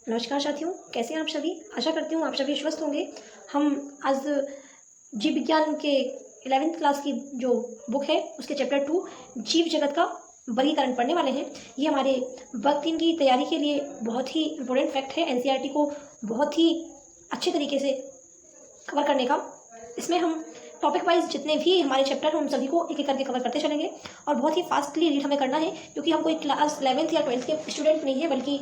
नमस्कार साथियों, कैसे हैं आप सभी। आशा करती हूँ आप सभी स्वस्थ होंगे। हम आज जीव विज्ञान के 11th क्लास की जो बुक है उसके चैप्टर 2 जीव जगत का वर्गीकरण पढ़ने वाले हैं। ये हमारे वर्ग 3 की तैयारी के लिए बहुत ही इम्पोर्टेंट फैक्ट है। एनसीईआरटी को बहुत ही अच्छे तरीके से कवर करने का। इसमें हम टॉपिक वाइज जितने भी हमारे चैप्टर हैं उन सभी को एक एक करके कवर करते चलेंगे और बहुत ही फास्टली रीड हमें करना है, क्योंकि हम कोई क्लास 11th या 12th के स्टूडेंट नहीं है, बल्कि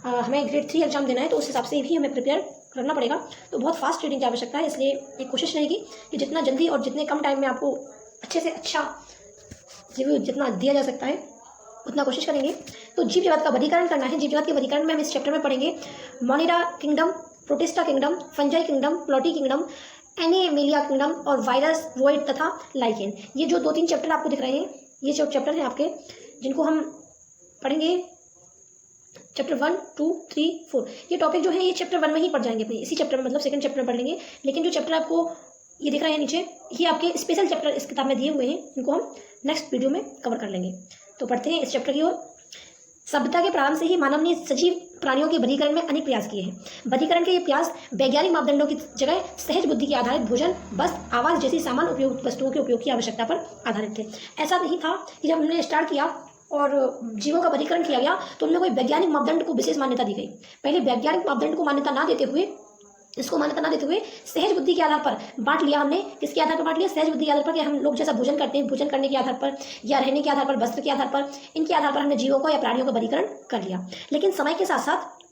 हमें ग्रेड 3 एग्जाम देना है, तो उस हिसाब से भी हमें प्रिपेयर करना पड़ेगा। तो बहुत फास्ट रीडिंग की आवश्यकता है, इसलिए एक कोशिश रहेगी कि जितना जल्दी और जितने कम टाइम में आपको अच्छे से अच्छा रिव्यू जितना दिया जा सकता है उतना कोशिश करेंगे। तो जीव जगत का वर्गीकरण करना है। जीव जगत के वर्गीकरण में हम इस चैप्टर में पढ़ेंगे Monera kingdom, Protista kingdom, Fungi kingdom, Plantae kingdom, Animalia kingdom और वायरस, वोइड तथा लाइकेन। ये जो 2-3 चैप्टर आपको दिख रहे हैं, ये जो चैप्टर हैं आपके, जिनको हम पढ़ेंगे चैप्टर 1, 2, 3, 4। ये टॉपिक जो है ये चैप्टर 1 में ही पढ़ जाएंगे अपने, इसी चैप्टर में, मतलब सेकंड चैप्टर में पढ़ लेंगे। लेकिन जो चैप्टर आपको ये दिख रहे हैं नीचे, ये आपके स्पेशल चैप्टर इस किताब में दिए हुए हैं, इनको हम नेक्स्ट वीडियो में कवर कर लेंगे। तो पढ़ते हैं इस चैप्टर की ओर। सभ्यता के प्रारंभ से ही मानव ने सजीव प्राणियों के वर्गीकरण में अनेक प्रयास किए हैं। वर्गीकरण के ये प्रयास वैज्ञानिक मापदंडों की जगह सहज बुद्धि के आधारित भोजन, वस्त्र, आवास जैसी सामान्य उपयोग वस्तुओं के उपयोग की आवश्यकता पर आधारित थे। ऐसा नहीं था कि जब हमने स्टार्ट किया और जीवों का वर्गीकरण किया गया तो उनमें कोई वैज्ञानिक मापदंड को विशेष मान्यता दी गई। पहले वैज्ञानिक मापदंड को मान्यता ना देते हुए, इसको मान्यता ना देते हुए सहज बुद्धि के आधार पर बांट लिया हमने। किसके आधार पर बांट लिया? सहज बुद्धि के आधार पर, कि हम लोग जैसा भोजन करते हैं, भोजन करने के आधार पर या रहने के आधार पर, वस्त्र के आधार पर, इनके आधार पर हमने जीवों को या प्राणियों का वर्गीकरण कर लिया। लेकिन समय के साथ साथ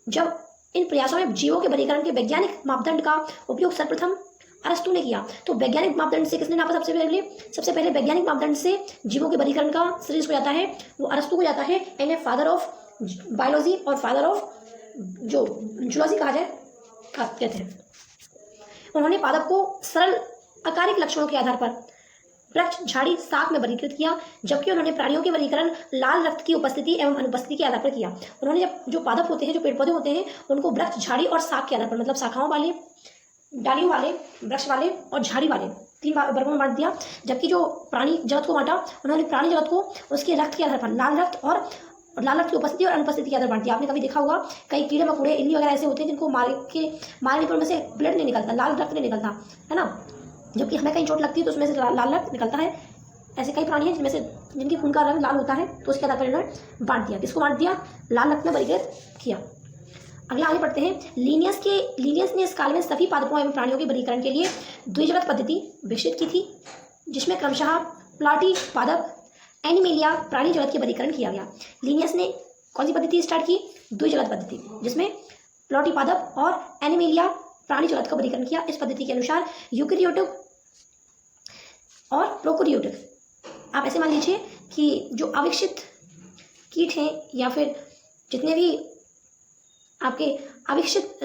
जब इन प्रयासों में जीवों के वर्गीकरण के वैज्ञानिक मापदंड का उपयोग सर्वप्रथम अरस्तु ने किया, तो वैज्ञानिक मापदंड से किसने नापा? सबसे पहले वैज्ञानिक मापदंड से जीवों के वर्गीकरण का श्रेय को जाता है वो अरस्तु को जाता है। एंड फादर ऑफ बायोलॉजी और फादर ऑफ जो जूलॉजी कहा जाए कहते हैं। उन्होंने पादप को सरल आकारिक लक्षणों के आधार पर वृक्ष, झाड़ी, शाक में वर्गीकृत किया, जबकि उन्होंने प्राणियों के वर्गीकरण लाल रक्त की उपस्थिति एवं अनुपस्थिति के आधार पर किया। उन्होंने जब जो पादप होते हैं, जो पेड़ पौधे होते हैं, उनको वृक्ष, झाड़ी और शाक के आधार पर, मतलब शाखाओं वाले, डालियों वाले, वृक्ष वाले और झाड़ी वाले 3 वर्गों में बांट दिया। जबकि जो प्राणी जगत को बांटा, उन्होंने प्राणी जगत को उसके रक्त के आधार पर लाल रक्त की उपस्थिति और अनुपस्थिति के आधार पर बांट दिया। आपने कभी देखा होगा कई कीड़े मकोड़े, इल्ली वगैरह ऐसे होते हैं जिनको मारने पर में से ब्लड नहीं निकलता, लाल रक्त नहीं निकलता है ना, जबकि हमें कहीं चोट लगती है तो उसमें से लाल रक्त निकलता है। ऐसे कई प्राणी हैं जिनमें से जिनकी खून का रंग लाल होता है, तो उसके आधार पर इन्होंने बांट दिया। किसको बांट दिया? लाल रक्त में वर्गीकृत किया। अगला आगे बढ़ते हैं। लीनियस ने इस काल में सभी पादपों एवं प्राणियों के वर्गीकरण के लिए द्विजगत पद्धति विकसित की थी, जिसमें क्रमशः प्लॉटी पादप, एनिमेलिया प्राणी जगत के वर्गीकरण किया गया। लीनियस ने कौन सी पद्धति स्टार्ट की? द्विजगत पद्धति, जिसमें प्लॉटी पादप और एनिमेलिया प्राणी जगत का वर्गीकरण किया। इस पद्धति के अनुसार यूकेरियोटिक और प्रोकैरियोटिक, आप ऐसे मान लीजिए कि जो अविकसित कीट हैं या फिर जितने भी आपके अविकसित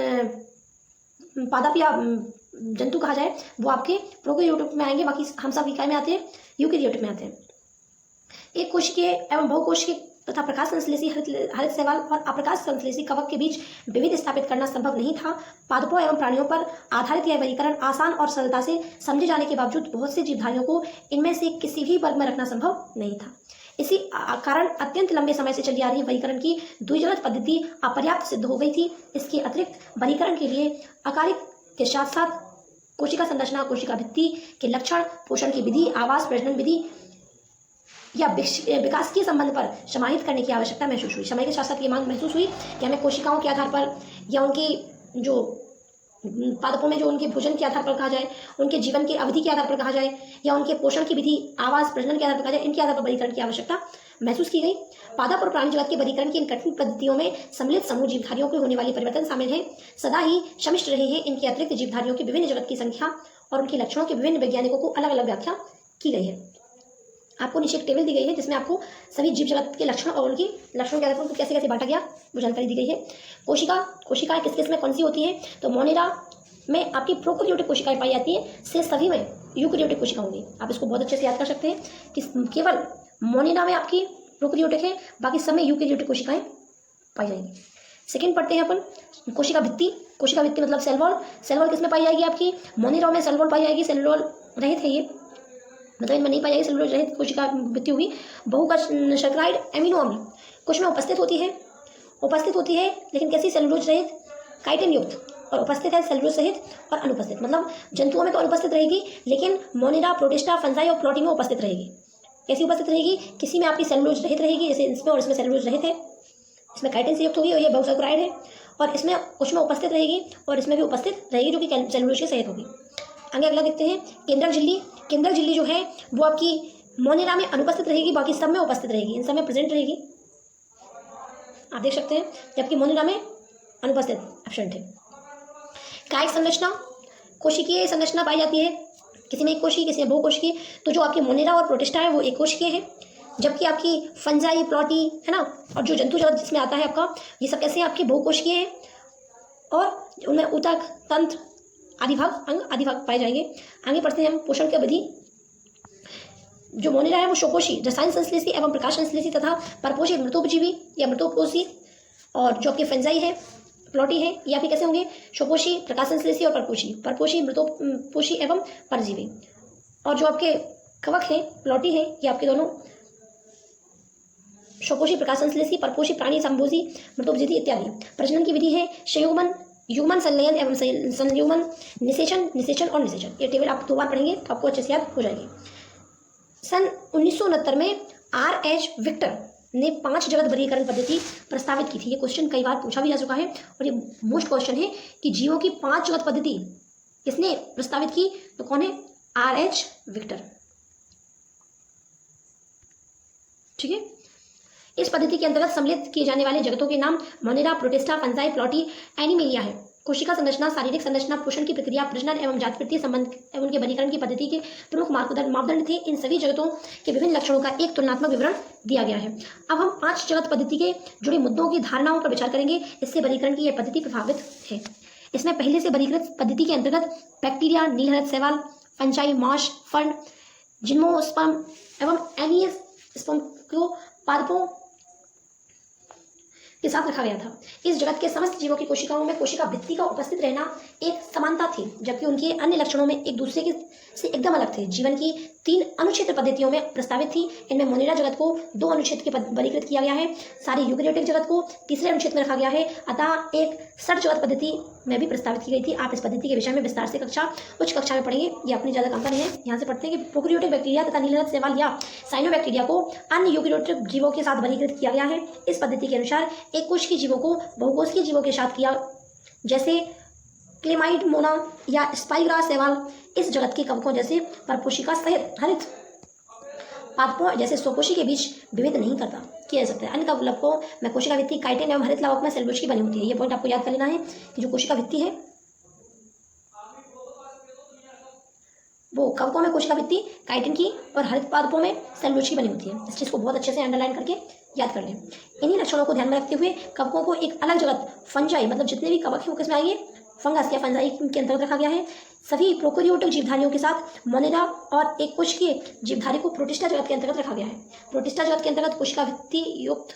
पादप या जंतु कहा जाए, वो आपके प्रोकैरियोटिक में आएंगे, बाकी हम सब इकाई में आते हैं, यूकेरियोटिक में आते हैं। एक कोशिकीय एवं बहुकोशिकीय तथा प्रकाश संश्लेषी हरित शैवाल और अप्रकाश संश्लेषी कवक के बीच विभेद स्थापित करना संभव नहीं था। पादपों एवं प्राणियों पर आधारित यह वर्गीकरण आसान और सरलता से समझे जाने के बावजूद बहुत से जीवधारियों को इनमें से किसी भी वर्ग में रखना संभव नहीं था। इसी कारण अत्यंत लंबे समय से चली आ रही वर्गीकरण की द्विजगत पद्धति अपर्याप्त सिद्ध हो गई थी। इसके अतिरिक्त वर्गीकरण के लिए आकारिक के साथ साथ कोशिका संरचना, कोशिका भित्ति के लक्षण, पोषण की विधि, आवास, प्रजनन विधि या विकास के संबंध पर समाहित करने की आवश्यकता महसूस हुई। समय के साथ साथ ये मांग महसूस हुई कि हमें कोशिकाओं के आधार पर या उनकी जो पादपों में जो उनके भोजन के आधार पर कहा जाए, उनके जीवन की अवधि के आधार पर कहा जाए, या उनके पोषण की विधि, आवास, प्रजनन के आधार पर कहा जाए, इनके आधार पर वर्गीकरण की आवश्यकता महसूस की गई। पादप और प्राणी जगत के वर्गीकरण की इन कठिन पद्धतियों में सम्मिलित समूह जीवधारियों को होने वाली परिवर्तन शामिल है, सदा ही समिष्ट रहे हैं। इनके अतिरिक्त जीवधारियों की विभिन्न जगत की संख्या और उनके लक्षणों के विभिन्न वैज्ञानिकों को अलग अलग व्याख्या की गई है। आपको नीचे एक टेबल दी गई है जिसमें आपको सभी जीव जगत के लक्षण और उनकी लक्षणों के आधार पर उनको कैसे कैसे बांटा गया वो जानकारी दी गई है। कोशिकाएं किस किस में कौन सी होती हैं? तो मोनेरा में आपकी प्रोकैरियोटिक कोशिकाएं पाई जाती हैं, से सभी में यूकेरियोटिक कोशिका होंगी। आप इसको बहुत अच्छे से याद कर सकते हैं कि केवल मोनेरा में आपकी प्रोकैरियोटिक है, बाकी सब में यूकेरियोटिक कोशिकाएं पाई जाएंगी। सेकंड पढ़ते हैं अपन कोशिका भित्ति। कोशिका भित्ति मतलब सेल वॉल। सेल वॉल किस में पाई जाएगी? आपकी मोनेरा में सेल वॉल पाई जाएगी। सेल वॉल रहित है ये, मतलब इनमें नहीं पाई जाएगी सेलुलोज रहित कोशिका भित्ति हुई। बहुकोशिकीय शर्कराइड एमिनो अम्ल कुछ में उपस्थित होती है उपस्थित होती है लेकिन कैसी, सेलुलोज रहित, काइटिन युक्त, और उपस्थित है सेलुलोज सहित और अनुपस्थित। मतलब जंतुओं में तो अनुपस्थित रहेगी लेकिन मोनिरा, प्रोटिस्टा, फंजाई और प्लॉटी में उपस्थित रहेगी। कैसी उपस्थित रहेगी? किसी में आपकी सेलुलोज रहित रहेगी, जैसे इसमें, और इसमें सेलुलोज रहित है, इसमें काइटिन से युक्त होगी और ये बहुसैकराइड है, और इसमें कुछ में उपस्थित रहेगी और इसमें भी उपस्थित रहेगी जो कि सेलुलोज के सहित होगी। आगे अगला देखते हैं, केंद्रक झिल्ली। केंद्रक झिल्ली जो है वो आपकी मोनिरा में अनुपस्थित रहेगी, बाकी सब में उपस्थित रहेगी, इन सब में प्रेजेंट रहेगी, आप देख सकते हैं, जबकि मोनिरा में अनुपस्थित एब्सेंट है। कायिक संरचना, कोशिकीय संरचना पाई जाती है, किसी में एक कोशिकीय, किसी में बहुकोशिकीय। तो जो आपकी मोनिरा और प्रोटिस्टा है वो एक कोशिकीय है, जबकि आपकी फंजाई, प्लॉटी है ना, और जो जंतु जगत जिसमें आता है आपका, ये सब कैसे हैं? आपके बहुकोशिकीय है, और उनमें ऊतक, तंत्र आदि भाग, अंग आदि भाग पाए जाएंगे। आगे पढ़ते हैं हम पोषण की अवधि। जो मोनिरा है वो शोकोशी, रसायन संश्लेषी एवं प्रकाश संश्लेषी तथा परपोषी मृतोपजीवी या मृतोपोषी, और जो आपके फंजाई है, प्लॉटी है, ये आपके कैसे होंगे? शोकोशी, प्रकाश संश्लेषी और परपोषी, परपोषी, मृतोपोषी एवं परजीवी। और जो आपके कवक है, प्लॉटी है, ये आपके दोनों शोकोशी, प्रकाश संश्लेषी, परपोषी, प्राणी संभोजी, मृतोपजीवी इत्यादि। प्रजनन की विधि है संयुग्मन, युग्मन, संलयन एवं संयुग्मन, निषेचन, निषेचन और निषेचन। ये टेबल आप 2 बार पढ़ेंगे तो आपको अच्छे से याद हो जाएगी। सन 1969 में R.H. विक्टर ने 5 जगत वर्गीकरण पद्धति प्रस्तावित की थी। ये क्वेश्चन कई बार पूछा भी जा चुका है और ये मोस्ट क्वेश्चन है कि जीवों की 5 जगत पद्धति किसने प्रस्तावित की? तो कौन है? R.H. विक्टर। ठीक है। इस पद्धति के अंतर्गत सम्मिलित किए जाने वाले जगतों के नाम मोनिरा, प्रोटिस्टा, फंजाई, प्लॉटी, एनिमेलिया है। कोशिका संरचना, शारीरिक संरचना, पोषण की प्रक्रिया, प्रजनन एवं जातिवृत्तीय संबंध एवं उनके वर्गीकरण की पद्धति के प्रमुख मापदंड थे। इन सभी जगतों के विभिन्न लक्षणों का एक तुलनात्मक विवरण दिया गया है। अब हम 5 जगत पद्धति के जुड़े मुद्दों की धारणाओं पर विचार करेंगे। इससे वर्गीकरण की यह पद्धति प्रभावित है। इसमें पहले से वर्गीकृत पद्धति के अंतर्गत बैक्टीरिया, नीलहरित शैवाल, फंजाई, मॉश, फंड, जिम्नोस्पर्म एवं एनियस्पर्म को पादपों के साथ रखा गया था। इस जगत के समस्त जीवों की कोशिकाओं में कोशिका भित्ति का उपस्थित रहना एक समानता थी, जबकि उनके अन्य लक्षणों में एक दूसरे के से एकदम अलग थे। जीवन की 3 अनुक्षेत्र पद्धतियों में प्रस्तावित थी। इनमें मोनिरा जगत को 2 अनुक्षेत्र के वर्गीकृत किया गया है। सारी यूकेरियोटिक जगत को तीसरे अनुक्षेत्र में रखा गया है। अतः एक षट जगत पद्धति में भी प्रस्तावित की गई थी। आप इस पद्धति के विषय में विस्तार से उच्च कक्षा में पढ़ेंगे, ये अपनी ज़्यादा काम का नहीं है। यहाँ से पढ़ते हैं कि प्रोकैरियोटिक बैक्टीरिया तथा नीलहरित शैवाल या साइनोबैक्टीरिया को अन्य यूकेरियोटिक जीवों के साथ वर्गीकृत किया गया है। इस पद्धति के अनुसार एक कोशिकीय जीवों को बहुकोशिकीय जीवों के साथ किया, जैसे क्लेमाइड मोना या स्पाइग्रास शैवाल इस जगत के कवकों जैसे परपोशिका सहित हरित पादपों जैसे स्वकोशी के बीच विभेद नहीं करता किया जा सकता है। अन्य कवकों में कोशिका भित्ति काइटिन एवं हरित लवक में सेलुलोज की बनी होती है। ये पॉइंट आपको याद कर लेना है कि जो कोशिका भित्ति है वो कवकों में कोशिका भित्ति काइटिन की और हरित पादपों में सेलुलोज की बनी होती है। इस चीज़ को बहुत अच्छे से अंडरलाइन करके याद कर लें। इन्हीं लक्षणों को ध्यान में रखते हुए कवकों को एक अलग जगत फंजाई, मतलब जितने भी कवक हैं वो किसमें आएंगे? फंगस या फंजाई के अंतर्गत रखा गया है। सभी प्रोकैरियोटिक जीवधारियों के साथ मोनिरा और एक कोशिकीय जीवधारी को प्रोटिस्टा जगत के अंतर्गत रखा गया है। प्रोटिस्टा जगत के अंतर्गत कोशिका भित्ति युक्त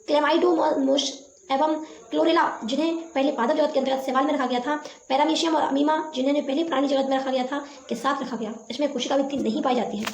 क्लेमाइडोमोस एवं क्लोरेला, जिन्हें पहले पादप जगत के अंतर्गत शैवाल में रखा गया था, पैरामीशियम और अमीमा, जिन्हें पहले प्राणी जगत में रखा गया था, के साथ रखा गया। इसमें कोशिका भित्ति नहीं पाई जाती है।